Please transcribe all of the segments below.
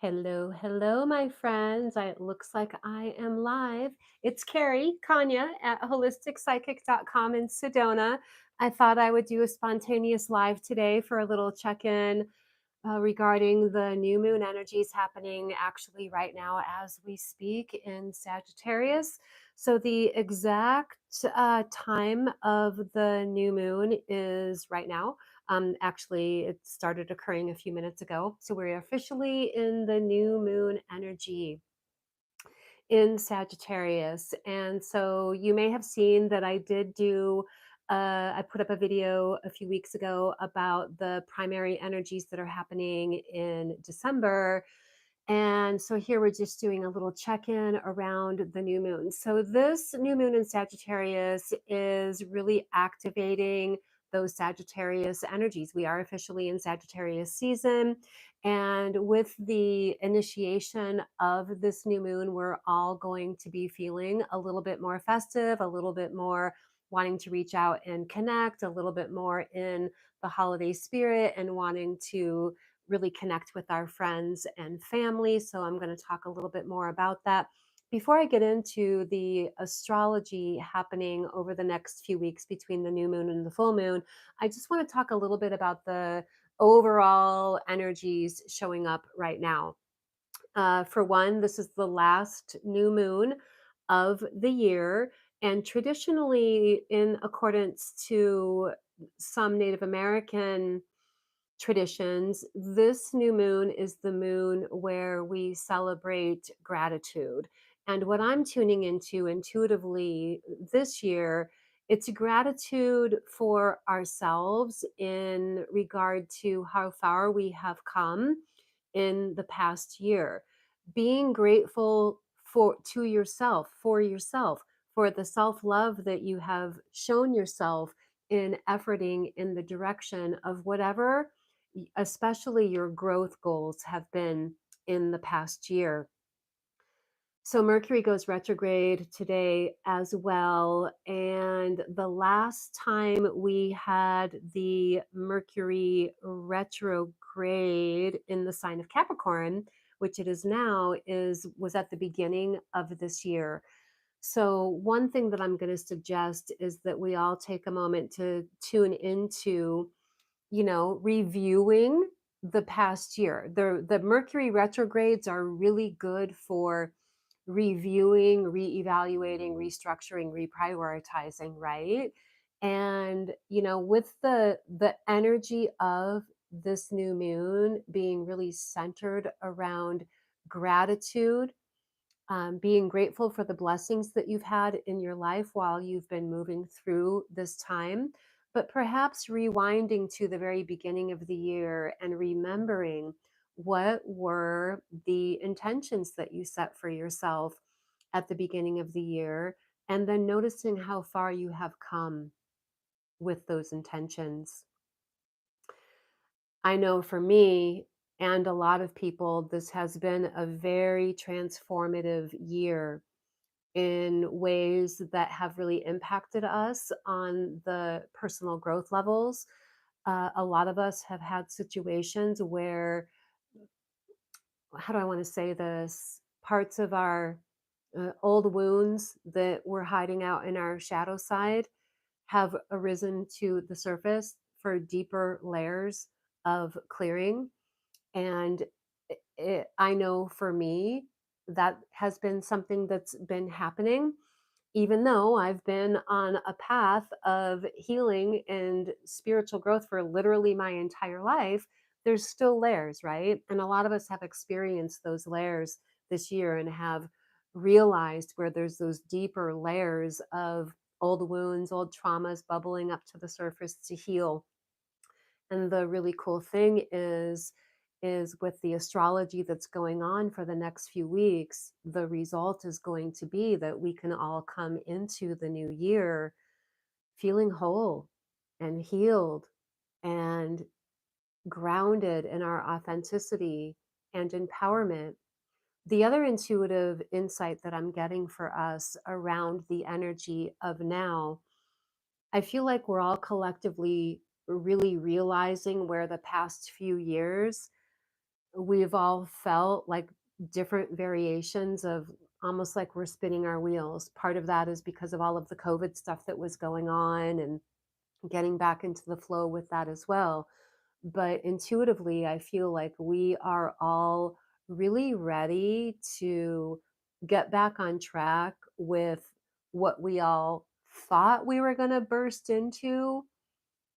Hello, hello, my friends. It looks like I am live. It's Carrie Konyha at holisticpsychic.com in Sedona. I thought I would do a spontaneous live today for a little check in regarding the new moon energies happening actually right now as we speak in Sagittarius. So, the exact time of the new moon is right now. Actually, it started occurring a few minutes ago. So, we're officially in the new moon energy in Sagittarius. And so you may have seen that I did I put up a video a few weeks ago about the primary energies that are happening in December. And so here we're just doing a little check in around the new moon. So, this new moon in Sagittarius is really activating those Sagittarius energies. We are officially in Sagittarius season. And with the initiation of this new moon, we're all going to be feeling a little bit more festive, a little bit more wanting to reach out and connect, a little bit more in the holiday spirit and wanting to really connect with our friends and family. So, I'm going to talk a little bit more about that. Before I get into the astrology happening over the next few weeks between the new moon and the full moon, I just want to talk a little bit about the overall energies showing up right now. For one, this is the last new moon of the year. And traditionally, in accordance to some Native American traditions, this new moon is the moon where we celebrate gratitude. And what I'm tuning into intuitively this year, it's gratitude for ourselves in regard to how far we have come in the past year. Being grateful for yourself, for the self-love that you have shown yourself in efforting in the direction of whatever especially your growth goals have been in the past year. So Mercury goes retrograde today as well. And the last time we had the Mercury retrograde in the sign of Capricorn, which it is now, was at the beginning of this year. So one thing that I'm going to suggest is that we all take a moment to tune into reviewing the past year. The Mercury retrogrades are really good for reviewing, reevaluating, restructuring, reprioritizing, right? And with the energy of this new moon being really centered around gratitude, being grateful for the blessings that you've had in your life while you've been moving through this time, but perhaps rewinding to the very beginning of the year and remembering what were the intentions that you set for yourself at the beginning of the year, and then noticing how far you have come with those intentions. I know for me and a lot of people, this has been a very transformative year in ways that have really impacted us on the personal growth levels. A lot of us have had situations where, how do I want to say this? Parts of our old wounds that were hiding out in our shadow side have arisen to the surface for deeper layers of clearing. And I know for me, that has been something that's been happening even though I've been on a path of healing and spiritual growth for literally my entire life, there's still layers, right? And a lot of us have experienced those layers this year and have realized where there's those deeper layers of old wounds, old traumas bubbling up to the surface to heal. And the really cool thing is with the astrology that's going on for the next few weeks, the result is going to be that we can all come into the new year feeling whole and healed and grounded in our authenticity and empowerment. The other intuitive insight that I'm getting for us around the energy of now, I feel like we're all collectively really realizing where the past few years we've all felt like different variations of almost like we're spinning our wheels. Part of that is because of all of the COVID stuff that was going on and getting back into the flow with that as well. But intuitively, I feel like we are all really ready to get back on track with what we all thought we were going to burst into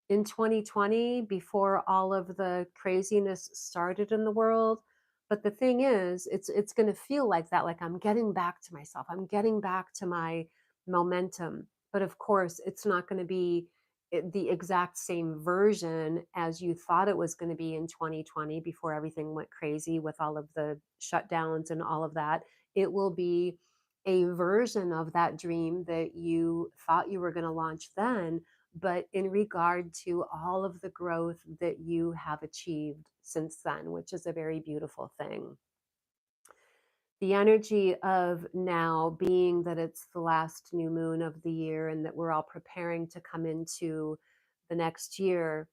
in 2020 before all of the craziness started in the world. But the thing is, it's going to feel like that, like I'm getting back to myself. I'm getting back to my momentum. But of course, it's not going to be the exact same version as you thought it was going to be in 2020 before everything went crazy with all of the shutdowns and all of that. It will be a version of that dream that you thought you were going to launch then, but in regard to all of the growth that you have achieved since then, which is a very beautiful thing. The energy of now being that it's the last new moon of the year and that we're all preparing to come into the next year,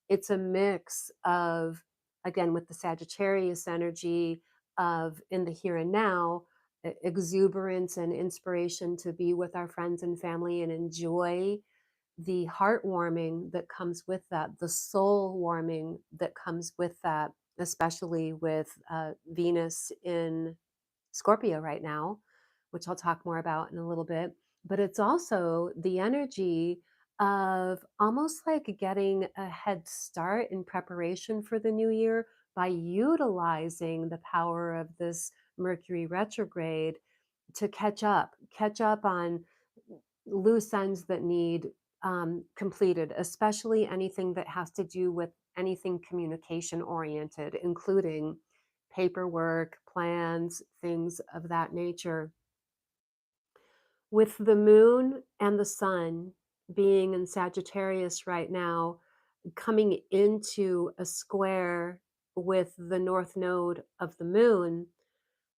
it's a mix of, again, with the Sagittarius energy of in the here and now, exuberance and inspiration to be with our friends and family and enjoy the heartwarming that comes with that, the soul warming that comes with that, especially with Venus in Scorpio right now, which I'll talk more about in a little bit. But it's also the energy of almost like getting a head start in preparation for the new year by utilizing the power of this Mercury retrograde to catch up on loose ends that need completed, especially anything that has to do with anything communication oriented, including paperwork, plans, things of that nature. With the moon and the sun being in Sagittarius right now, coming into a square with the north node of the moon,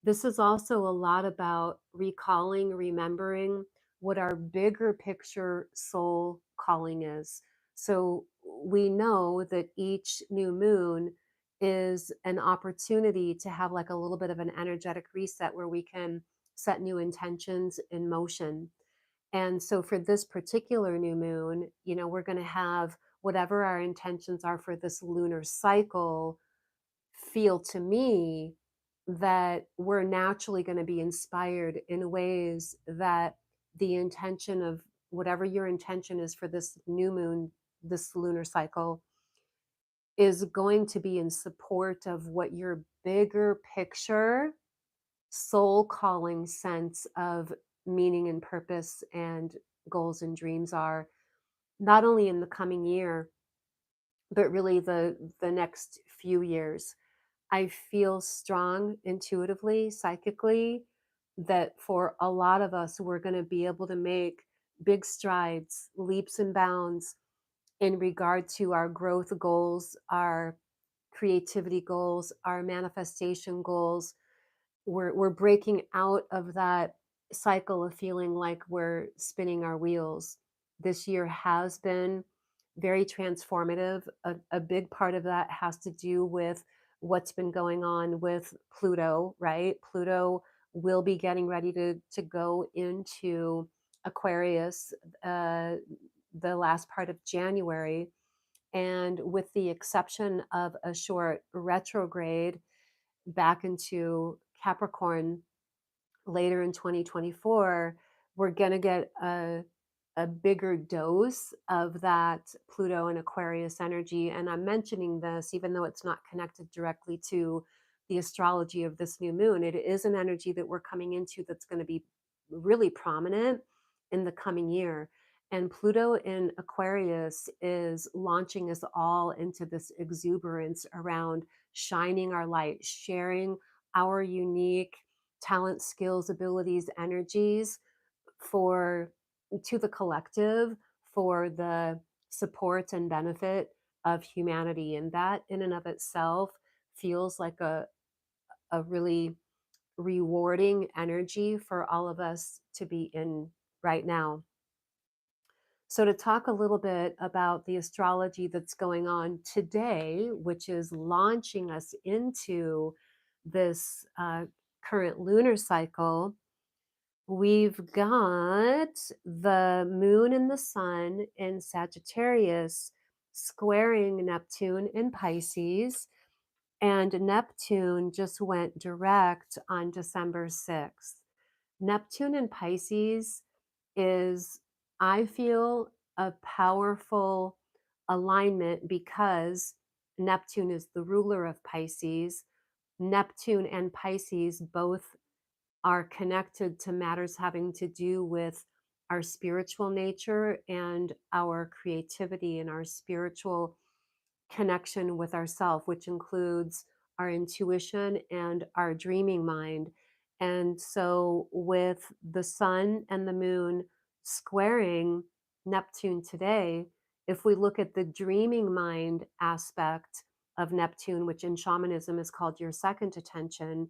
this is also a lot about recalling, remembering what our bigger picture soul calling is. So we know that each new moon is an opportunity to have like a little bit of an energetic reset where we can set new intentions in motion. And so for this particular new moon, we're going to have whatever our intentions are for this lunar cycle feel to me that we're naturally going to be inspired in ways that the intention of whatever your intention is for this new moon, this lunar cycle, is going to be in support of what your bigger picture, soul calling sense of meaning and purpose and goals and dreams are, not only in the coming year, but really the next few years. I feel strong intuitively, psychically, that for a lot of us, we're going to be able to make big strides, leaps and bounds in regard to our growth goals, our creativity goals, our manifestation goals. We're breaking out of that cycle of feeling like we're spinning our wheels. This year has been very transformative. A big part of that has to do with what's been going on with Pluto, right? Pluto will be getting ready to go into Aquarius the last part of January. And with the exception of a short retrograde back into Capricorn later in 2024, we're going to get a bigger dose of that Pluto and Aquarius energy. And I'm mentioning this, even though it's not connected directly to the astrology of this new moon, it is an energy that we're coming into that's going to be really prominent in the coming year. And Pluto in Aquarius is launching us all into this exuberance around shining our light, sharing our unique talent, skills, abilities, energies for to the collective for the support and benefit of humanity. And that in and of itself feels like a really rewarding energy for all of us to be in right now. So, to talk a little bit about the astrology that's going on today, which is launching us into this current lunar cycle, we've got the moon and the sun in Sagittarius squaring Neptune in Pisces. And Neptune just went direct on December 6th. Neptune in Pisces is, I feel, a powerful alignment because Neptune is the ruler of Pisces. Neptune and Pisces both are connected to matters having to do with our spiritual nature and our creativity and our spiritual connection with ourself, which includes our intuition and our dreaming mind. And so, with the sun and the moon squaring Neptune today, if we look at the dreaming mind aspect of Neptune, which in shamanism is called your second attention,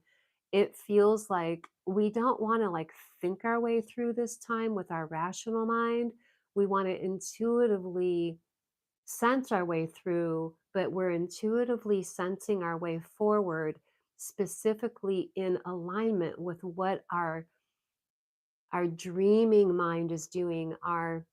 it feels like we don't want to like think our way through this time with our rational mind. We want to intuitively sense our way through, but we're intuitively sensing our way forward, specifically in alignment with what our dreaming mind is doing, our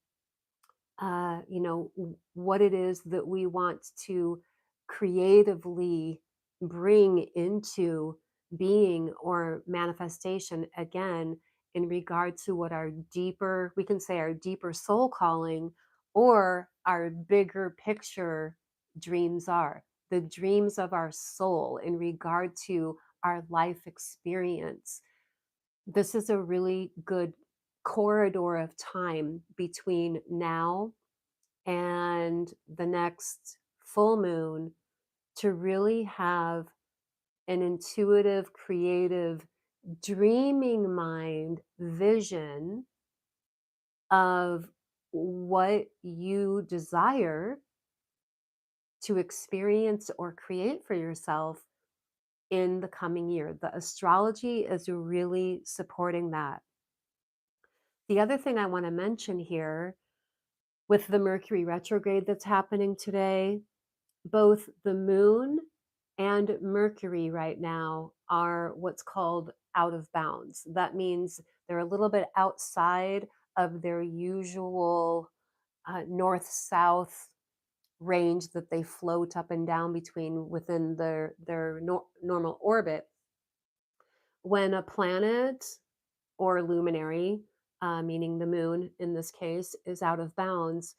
what it is that we want to creatively bring into being or manifestation again in regard to what our deeper, we can say our deeper soul calling or our bigger picture dreams are, the dreams of our soul in regard to our life experience. This is a really good corridor of time between now and the next full moon to really have an intuitive, creative, dreaming mind vision of what you desire to experience or create for yourself in the coming year. The astrology is really supporting that. The other thing I want to mention here with the Mercury retrograde that's happening today, both the moon and Mercury right now are what's called out of bounds. That means they're a little bit outside of their usual north south range that they float up and down between within their normal orbit. When a planet or luminary, meaning the moon in this case, is out of bounds,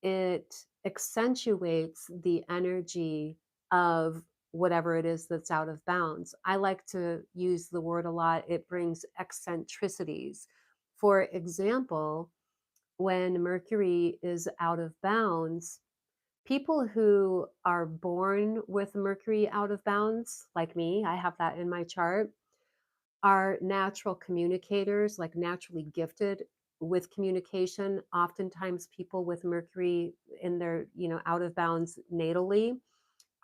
it accentuates the energy of whatever it is that's out of bounds. I like to use the word a lot. It brings eccentricities. For example, when Mercury is out of bounds, people who are born with Mercury out of bounds, like me, I have that in my chart, are natural communicators, like naturally gifted with communication. Oftentimes, people with Mercury in their, out of bounds natally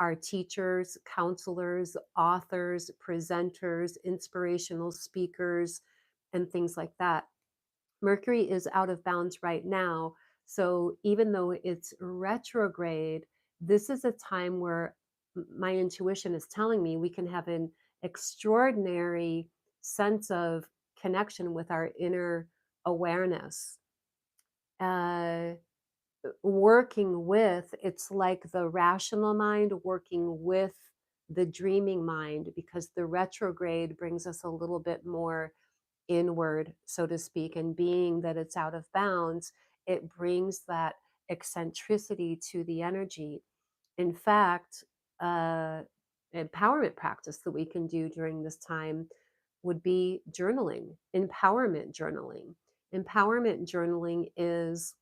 are teachers, counselors, authors, presenters, inspirational speakers, and things like that. Mercury is out of bounds right now. So even though it's retrograde, this is a time where my intuition is telling me we can have an extraordinary sense of connection with our inner awareness. Uh, Working with, it's like the rational mind working with the dreaming mind, because the retrograde brings us a little bit more inward, so to speak, and being that it's out of bounds, it brings that eccentricity to the energy. In fact, empowerment practice that we can do during this time would be journaling, empowerment journaling. Empowerment journaling is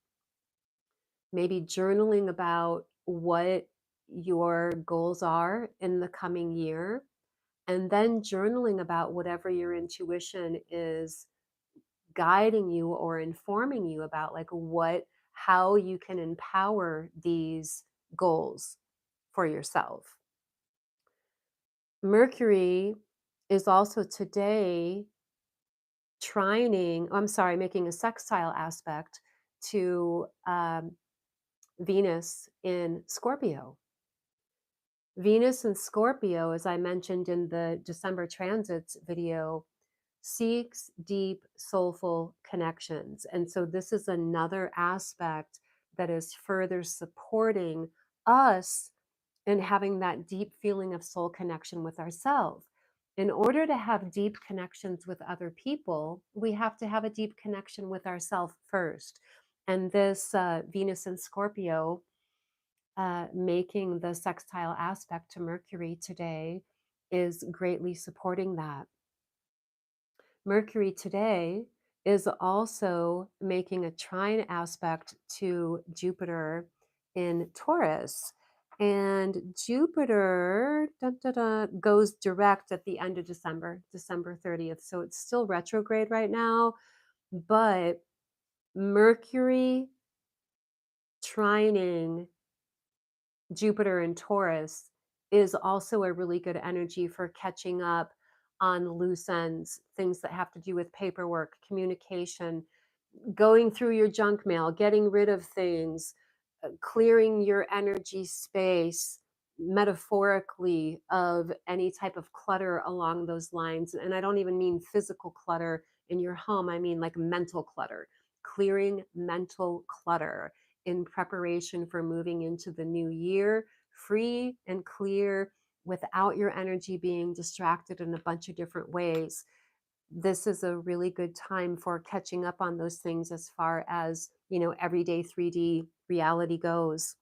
maybe journaling about what your goals are in the coming year, and then journaling about whatever your intuition is guiding you or informing you about, like how you can empower these goals for yourself. Mercury is also today making a sextile aspect to Venus in Scorpio. Venus in Scorpio, as I mentioned in the December transits video, seeks deep, soulful connections. And so this is another aspect that is further supporting us in having that deep feeling of soul connection with ourselves. In order to have deep connections with other people, we have to have a deep connection with ourselves first. And this Venus in Scorpio making the sextile aspect to Mercury today is greatly supporting that. Mercury today is also making a trine aspect to Jupiter in Taurus. And Jupiter goes direct at the end of December, December 30th. So it's still retrograde right now, but Mercury trining Jupiter in Taurus is also a really good energy for catching up on loose ends, things that have to do with paperwork, communication, going through your junk mail, getting rid of things, clearing your energy space metaphorically of any type of clutter along those lines. And I don't even mean physical clutter in your home, I mean like mental clutter, clearing mental clutter in preparation for moving into the new year, free and clear without your energy being distracted in a bunch of different ways. This is a really good time for catching up on those things as far as, everyday 3D reality goes.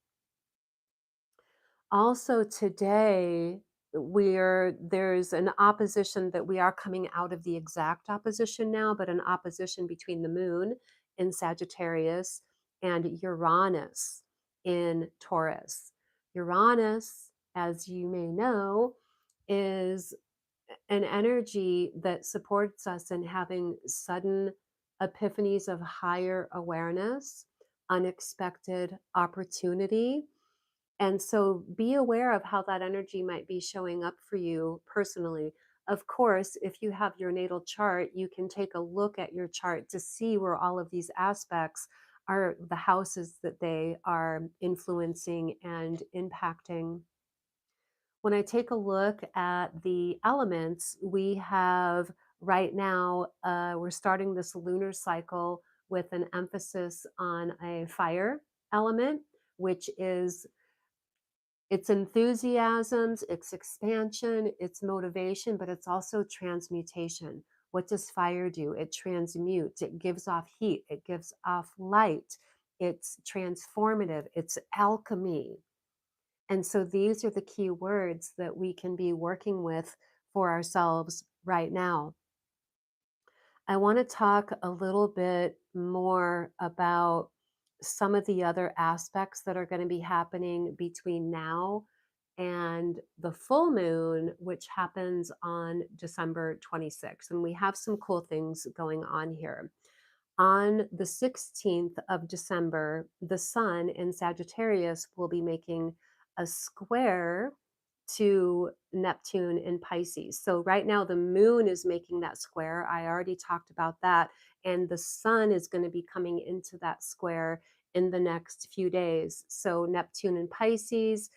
Also today, there's an opposition that we are coming out of the exact opposition now, but an opposition between the moon in Sagittarius and Uranus in Taurus. Uranus, as you may know, is an energy that supports us in having sudden epiphanies of higher awareness, unexpected opportunity. And so be aware of how that energy might be showing up for you personally. Of course, if you have your natal chart, you can take a look at your chart to see where all of these aspects are, the houses that they are influencing and impacting. When I take a look at the elements, we have right now, we're starting this lunar cycle with an emphasis on a fire element, which is its enthusiasms, its expansion, its motivation, but it's also transmutation. What does fire do? It transmutes, it gives off heat, it gives off light, it's transformative, it's alchemy. And so these are the key words that we can be working with for ourselves right now. I want to talk a little bit more about some of the other aspects that are going to be happening between now and the full moon, which happens on December 26th. And we have some cool things going on here. On the 16th of December, the sun in Sagittarius will be making a square to Neptune in Pisces. So right now the moon is making that square. I already talked about that. And the sun is going to be coming into that square in the next few days. So Neptune in Pisces,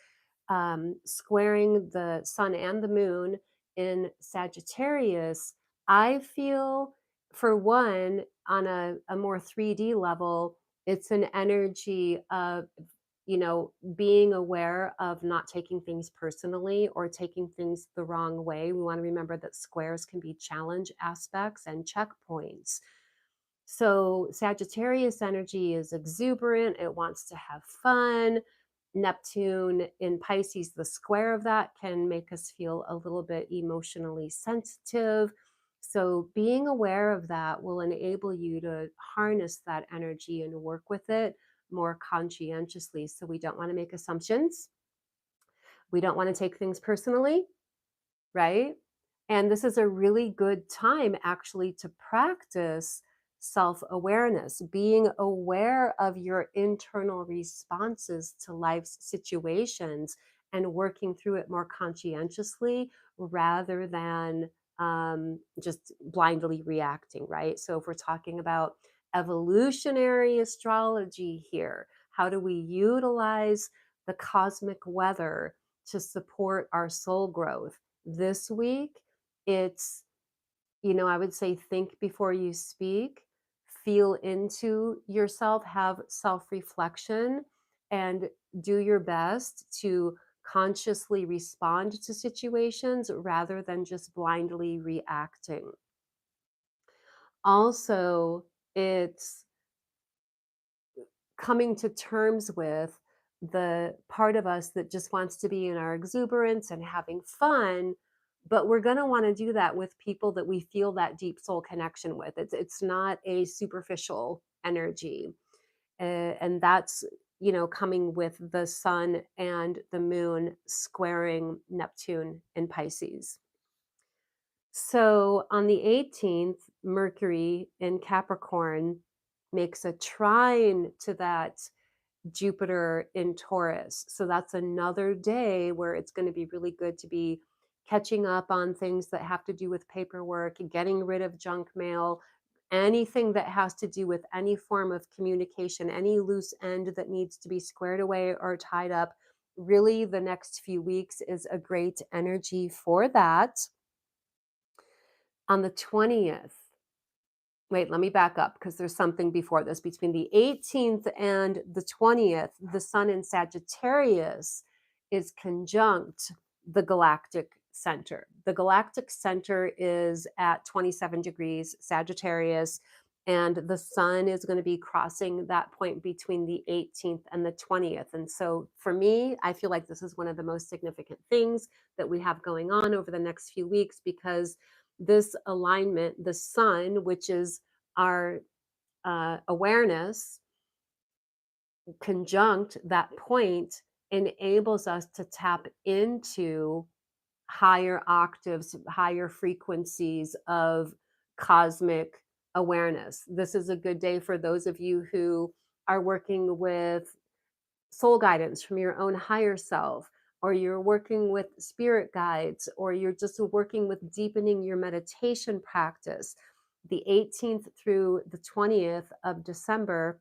squaring the sun and the moon in Sagittarius, I feel, for one, on a more 3D level, it's an energy of, being aware of not taking things personally or taking things the wrong way. We want to remember that squares can be challenge aspects and checkpoints. So Sagittarius energy is exuberant. It wants to have fun. Neptune in Pisces, the square of that can make us feel a little bit emotionally sensitive. So being aware of that will enable you to harness that energy and work with it more conscientiously. So we don't want to make assumptions. We don't want to take things personally, right? And this is a really good time actually to practice self awareness, being aware of your internal responses to life's situations and working through it more conscientiously rather than just blindly reacting, right? So if we're talking about evolutionary astrology here. How do we utilize the cosmic weather to support our soul growth? This week, it's, I would say think before you speak, feel into yourself, have self reflection, and do your best to consciously respond to situations rather than just blindly reacting. Also, it's coming to terms with the part of us that just wants to be in our exuberance and having fun, but we're going to want to do that with people that we feel that deep soul connection with. It's not a superficial energy. And that's, coming with the sun and the moon squaring Neptune in Pisces. So on the 18th, Mercury in Capricorn makes a trine to that Jupiter in Taurus. So that's another day where it's going to be really good to be catching up on things that have to do with paperwork, getting rid of junk mail, anything that has to do with any form of communication, any loose end that needs to be squared away or tied up. Really, the next few weeks is a great energy for that. On the 20th, wait, let me back up because there's something before this. Between the 18th and the 20th, the sun in Sagittarius is conjunct the galactic center. The galactic center is at 27 degrees Sagittarius, and the sun is going to be crossing that point between the 18th and the 20th. And so for me, I feel like this is one of the most significant things that we have going on over the next few weeks, because this alignment, the sun, which is our awareness, conjunct that point, enables us to tap into higher octaves, higher frequencies of cosmic awareness. This is a good day for those of you who are working with soul guidance from your own higher self, or you're working with spirit guides, or you're just working with deepening your meditation practice. The 18th through the 20th of December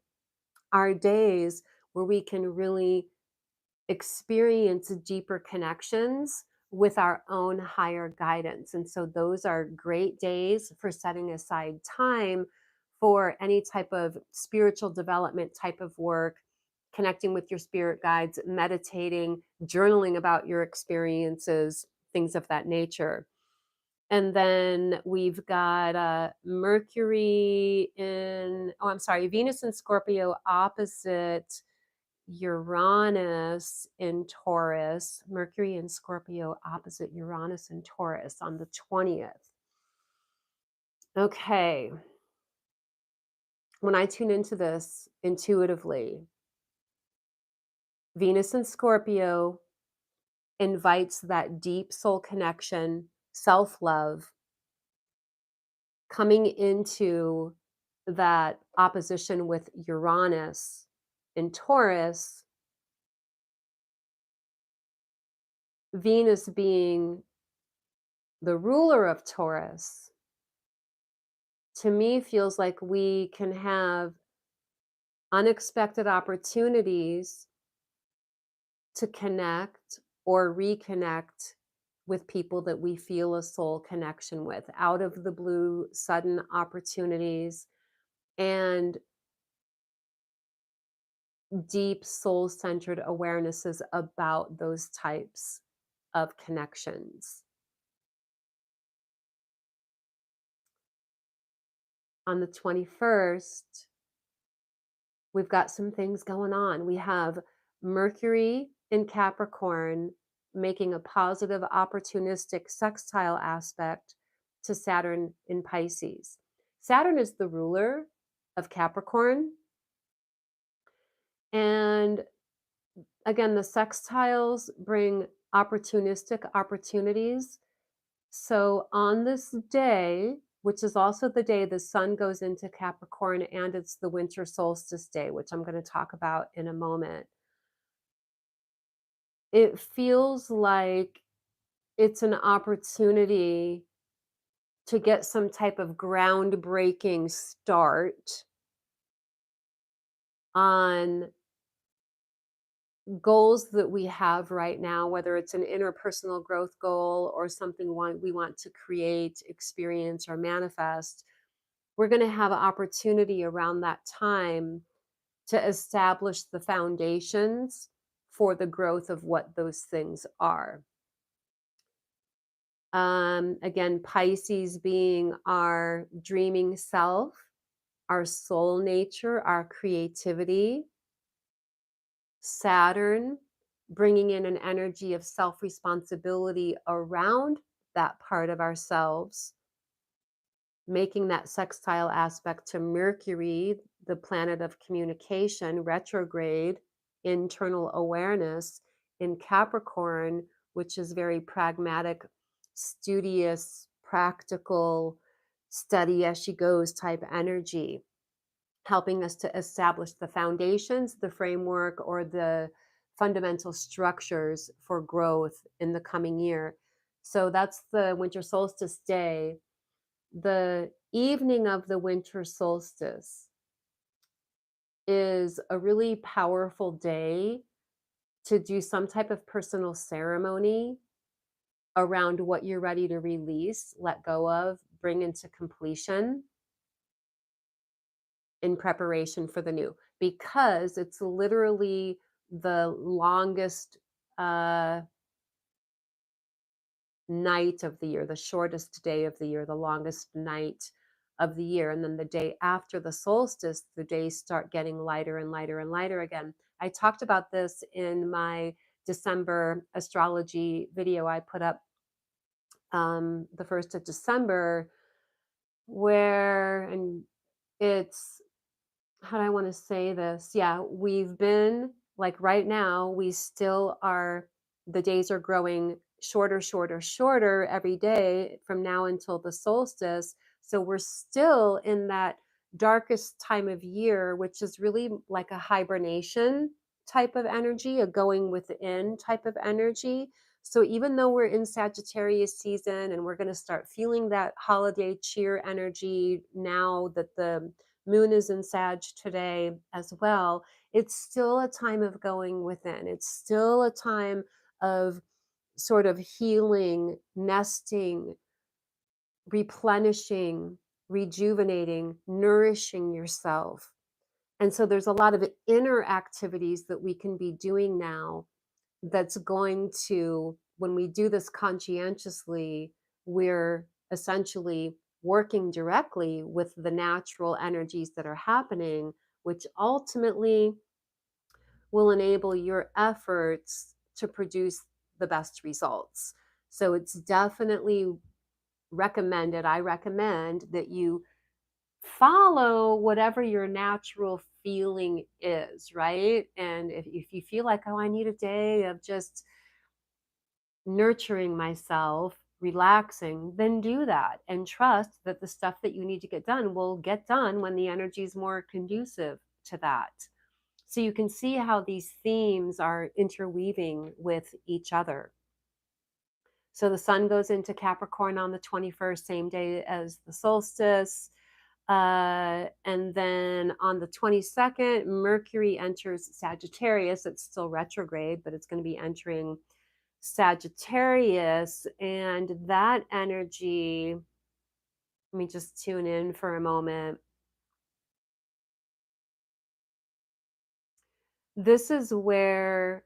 are days where we can really experience deeper connections with our own higher guidance. And so those are great days for setting aside time for any type of spiritual development type of work, connecting with your spirit guides, meditating, journaling about your experiences, things of that nature. And then we've got Venus in Scorpio opposite Uranus in Taurus, Mercury in Scorpio opposite Uranus in Taurus on the 20th. Okay. When I tune into this intuitively, Venus in Scorpio invites that deep soul connection, self-love, coming into that opposition with Uranus in Taurus, Venus being the ruler of Taurus, to me feels like we can have unexpected opportunities to connect or reconnect with people that we feel a soul connection with, out of the blue, sudden opportunities, and deep soul centered awarenesses about those types of connections. On the 21st, we've got some things going on. We have Mercury in Capricorn making a positive, opportunistic sextile aspect to Saturn in Pisces. Saturn is the ruler of Capricorn. And again, the sextiles bring opportunistic opportunities. So on this day, which is also the day the sun goes into Capricorn, and it's the winter solstice day, which I'm going to talk about in a moment, it feels like it's an opportunity to get some type of groundbreaking start on goals that we have right now, whether it's an interpersonal growth goal or something we want to create, experience, or manifest. We're going to have an opportunity around that time to establish the foundations for the growth of what those things are. Again, Pisces being our dreaming self, our soul nature, our creativity. Saturn bringing in an energy of self responsibility around that part of ourselves, making that sextile aspect to Mercury, the planet of communication, retrograde, internal awareness in Capricorn, which is very pragmatic, studious, practical, study as she goes type energy, helping us to establish the foundations, the framework, or the fundamental structures for growth in the coming year. So that's the winter solstice day. The evening of the winter solstice is a really powerful day to do some type of personal ceremony around what you're ready to release, let go of, bring into completion in preparation for the new, because it's literally the longest uh, night of the year, the shortest day of the year, the longest night of the year. And then the day after the solstice, the days start getting lighter and lighter and lighter again. I talked about this in my December astrology video I put up the 1st of December, where, and it's, how do I want to say this? Yeah, we've been like right now, we still are, the days are growing shorter, shorter, shorter every day from now until the solstice. So we're still in that darkest time of year, which is really like a hibernation type of energy, a going within type of energy. So even though we're in Sagittarius season and we're going to start feeling that holiday cheer energy now that the moon is in Sag today as well, it's still a time of going within. It's still a time of sort of healing, nesting, replenishing, rejuvenating, nourishing yourself. And so there's a lot of inner activities that we can be doing now that's going to, when we do this conscientiously, we're essentially working directly with the natural energies that are happening, which ultimately will enable your efforts to produce the best results. So it's definitely recommended. I recommend that you follow whatever your natural feeling is, right? And if you feel like, oh, I need a day of just nurturing myself, relaxing, then do that and trust that the stuff that you need to get done will get done when the energy is more conducive to that. So you can see how these themes are interweaving with each other. So the sun goes into Capricorn on the 21st, same day as the solstice. And then on the 22nd, Mercury enters Sagittarius. It's still retrograde, but it's going to be entering Sagittarius. And that energy, let me just tune in for a moment. This is where,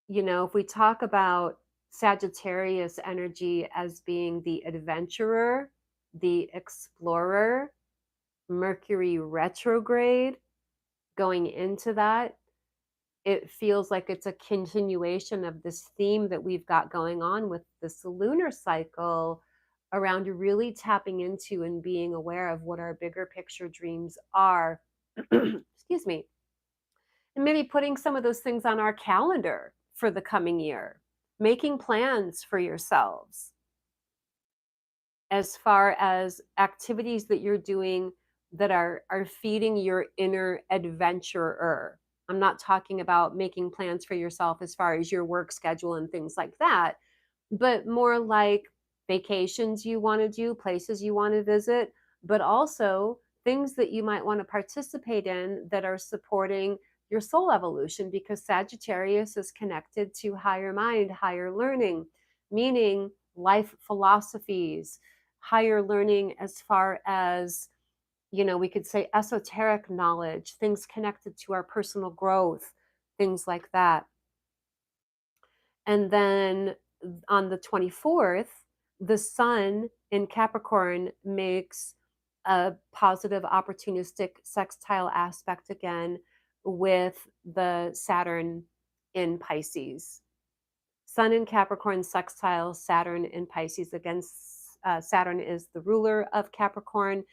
if we talk about Sagittarius energy as being the adventurer, the explorer, Mercury retrograde, going into that, it feels like it's a continuation of this theme that we've got going on with this lunar cycle around really tapping into and being aware of what our bigger picture dreams are. Excuse me. And maybe putting some of those things on our calendar for the coming year, making plans for yourselves as far as activities that you're doing that are feeding your inner adventurer. I'm not talking about making plans for yourself as far as your work schedule and things like that, but more like vacations you want to do, places you want to visit, but also things that you might want to participate in that are supporting your soul evolution, because Sagittarius is connected to higher mind, higher learning, meaning life philosophies, higher learning as far as, we could say esoteric knowledge, things connected to our personal growth, things like that. And then on the 24th, the sun in Capricorn makes a positive opportunistic sextile aspect again with the Saturn in Pisces. Sun in Capricorn sextile Saturn in Pisces. Again, Saturn is the ruler of Capricorn,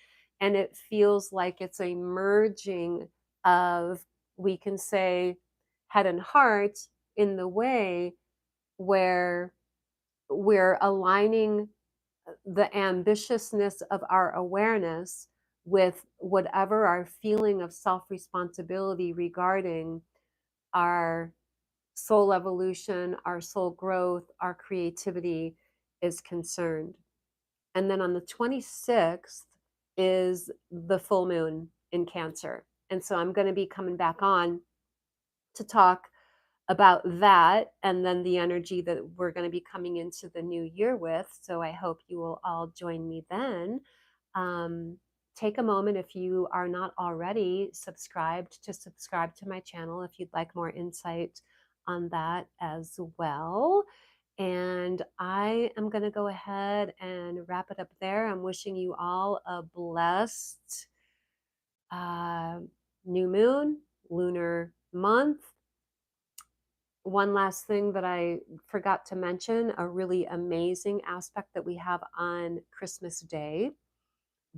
and it feels like it's a merging of, we can say, head and heart, in the way where we're aligning the ambitiousness of our awareness with whatever our feeling of self responsibility regarding our soul evolution, our soul growth, our creativity is concerned. And then on the 26th is the full moon in Cancer. And so I'm going to be coming back on to talk about that, and then the energy that we're going to be coming into the new year with. So I hope you will all join me then. Um, Take a moment, if you are not already subscribed, to subscribe to my channel if you'd like more insight on that as well. And I am going to go ahead and wrap it up there. I'm wishing you all a blessed uh, new moon, lunar month. One last thing that I forgot to mention, a really amazing aspect that we have on Christmas Day,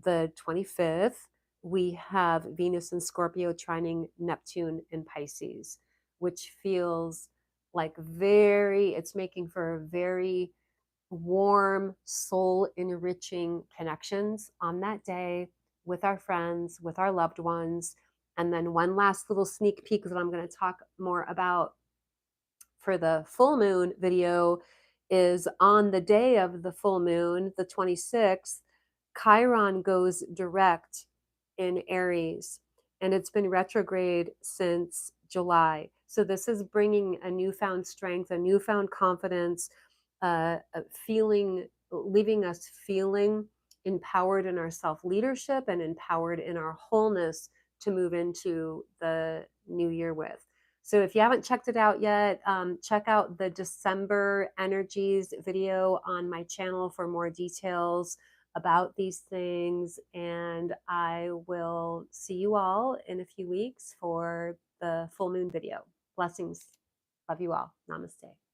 the 25th, we have Venus in Scorpio trining Neptune in Pisces, which feels like it's making for a very warm, soul enriching connections on that day with our friends, with our loved ones. And then one last little sneak peek that I'm going to talk more about for the full moon video is on the day of the full moon, the 26th, Chiron goes direct in Aries, and it's been retrograde since July. So this is bringing a newfound strength, a newfound confidence, a feeling, leaving us feeling empowered in our self leadership and empowered in our wholeness to move into the new year with. So if you haven't checked it out yet, check out the December energies video on my channel for more details about these things. And I will see you all in a few weeks for the full moon video. Blessings. Love you all. Namaste.